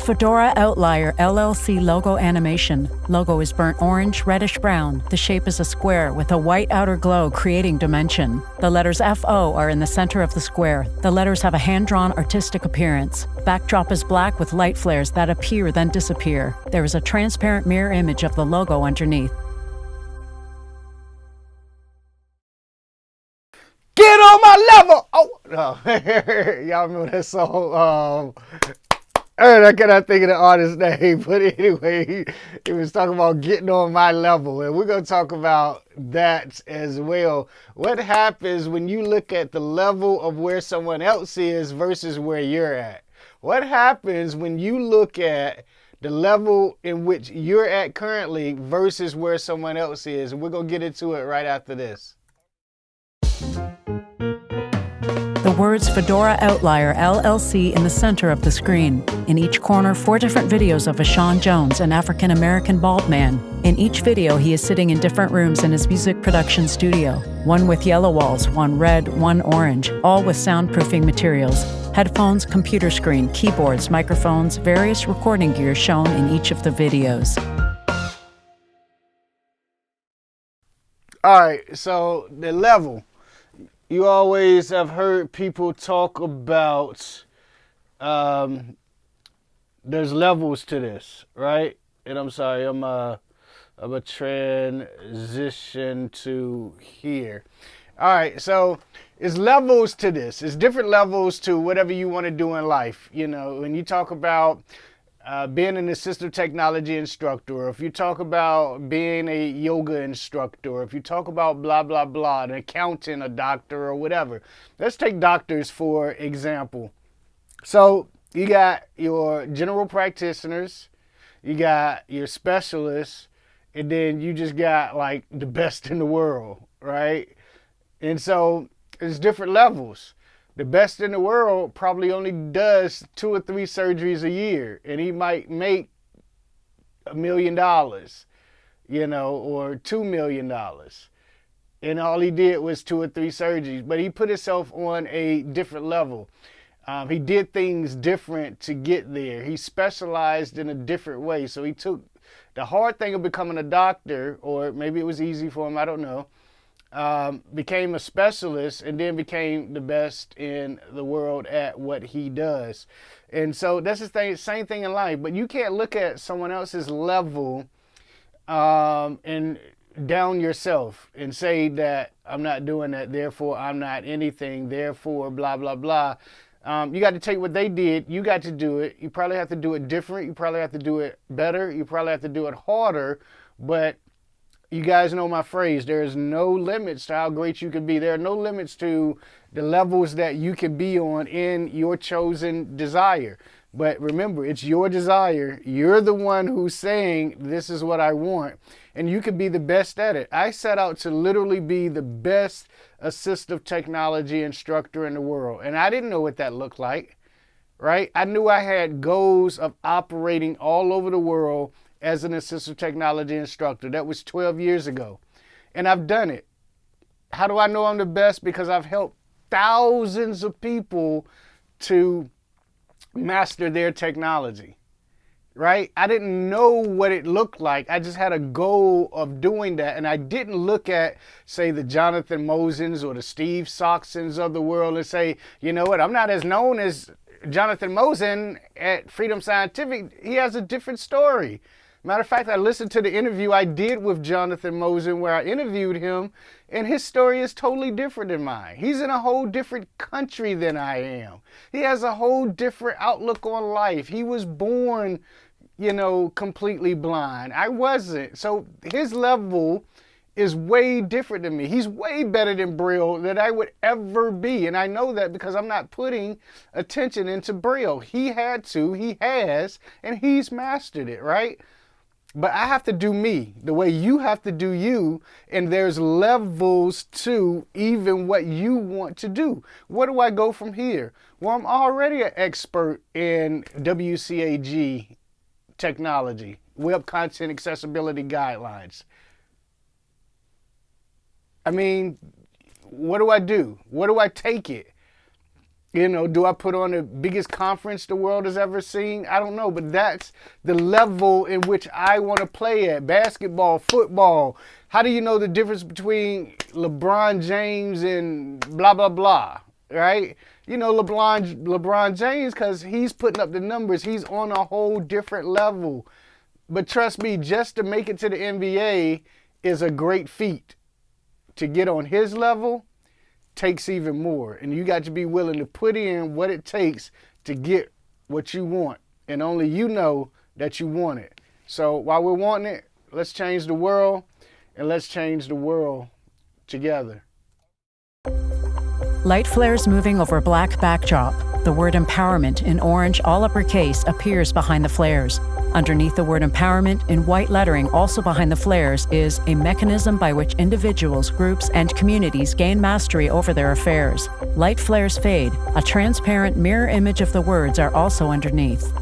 Fedora Outlier LLC logo animation. Logo is burnt orange, reddish brown. The shape is a square with a white outer glow creating dimension. The letters FO are in the center of the square. The letters have a hand-drawn artistic appearance. Backdrop is black with light flares that appear then disappear. There is a transparent mirror image of the logo underneath. Get on my level! Oh, no. Y'all remember that song? I cannot think of the artist's name, but anyway, he was talking about getting on my level, and we're going to talk about that as well. What happens when you look at the level of where someone else is versus where you're at? What happens when you look at the level in which you're at currently versus where someone else is? And we're going to get into it right after this. The words Fedora Outlier LLC in the center of the screen. In each corner, 4 different videos of Vashaun Jones, an African-American bald man. In each video, he is sitting in different rooms in his music production studio. One with yellow walls, one red, one orange, all with soundproofing materials. Headphones, computer screen, keyboards, microphones, various recording gear shown in each of the videos. All right, so the level. You always have heard people talk about there's levels to this, right? And I'm sorry, I'm a transition to here. All right, so it's levels to this. It's different levels to whatever you want to do in life. You know, when you talk about being an assistive technology instructor, or if you talk about being a yoga instructor, or if you talk about blah, blah, blah, an accountant, a doctor, or whatever. Let's take doctors for example. So you got your general practitioners, you got your specialists, and then you just got like the best in the world, right? And so it's different levels. The best in the world probably only does 2 or 3 surgeries a year, and he might make $1 million, you know, or $2 million. And all he did was 2 or 3 surgeries, but he put himself on a different level. He did things different to get there. He specialized in a different way. So he took the hard thing of becoming a doctor, or maybe it was easy for him, I don't know. Became a specialist, and then became the best in the world at what he does. And so that's the thing, same thing in life. But you can't look at someone else's level and down yourself and say that I'm not doing that, therefore I'm not anything, therefore blah, blah, blah. You got to take what they did. You got to do it. You probably have to do it different. You probably have to do it better. You probably have to do it harder. But you guys know my phrase, there is no limits to how great you can be. There are no limits to the levels that you can be on in your chosen desire. But remember, it's your desire. You're the one who's saying, this is what I want. And you can be the best at it. I set out to literally be the best assistive technology instructor in the world. And I didn't know what that looked like, right? I knew I had goals of operating all over the world as an assistive technology instructor. That was 12 years ago. And I've done it. How do I know I'm the best? Because I've helped thousands of people to master their technology, right? I didn't know what it looked like. I just had a goal of doing that. And I didn't look at, say, the Jonathan Mosens or the Steve Soxons of the world and say, you know what, I'm not as known as Jonathan Mosen at Freedom Scientific. He has a different story. Matter of fact, I listened to the interview I did with Jonathan Mosen where I interviewed him, and his story is totally different than mine. He's in a whole different country than I am. He has a whole different outlook on life. He was born, you know, completely blind. I wasn't. So his level is way different than me. He's way better than Braille than I would ever be. And I know that because I'm not putting attention into Braille. He had to, he has, and he's mastered it, right? But I have to do me the way you have to do you, and there's levels to even what you want to do. Where do I go from here? Well, I'm already an expert in WCAG technology, Web Content Accessibility Guidelines. I mean, what do I do? Where do I take it? You know, do I put on the biggest conference the world has ever seen? I don't know, but that's the level in which I want to play at. Basketball, football. How do you know the difference between LeBron James and blah, blah, blah, right? You know, LeBron James, because he's putting up the numbers. He's on a whole different level. But trust me, just to make it to the NBA is a great feat. To get on his level takes even more, and you got to be willing to put in what it takes to get what you want, and only you know that you want it. So while we're wanting it, let's change the world, and let's change the world together. Light flares moving over a black backdrop. The word empowerment in orange, all uppercase, appears behind the flares. Underneath the word empowerment, in white lettering also behind the flares, is a mechanism by which individuals, groups, and communities gain mastery over their affairs. Light flares fade. A transparent mirror image of the words are also underneath.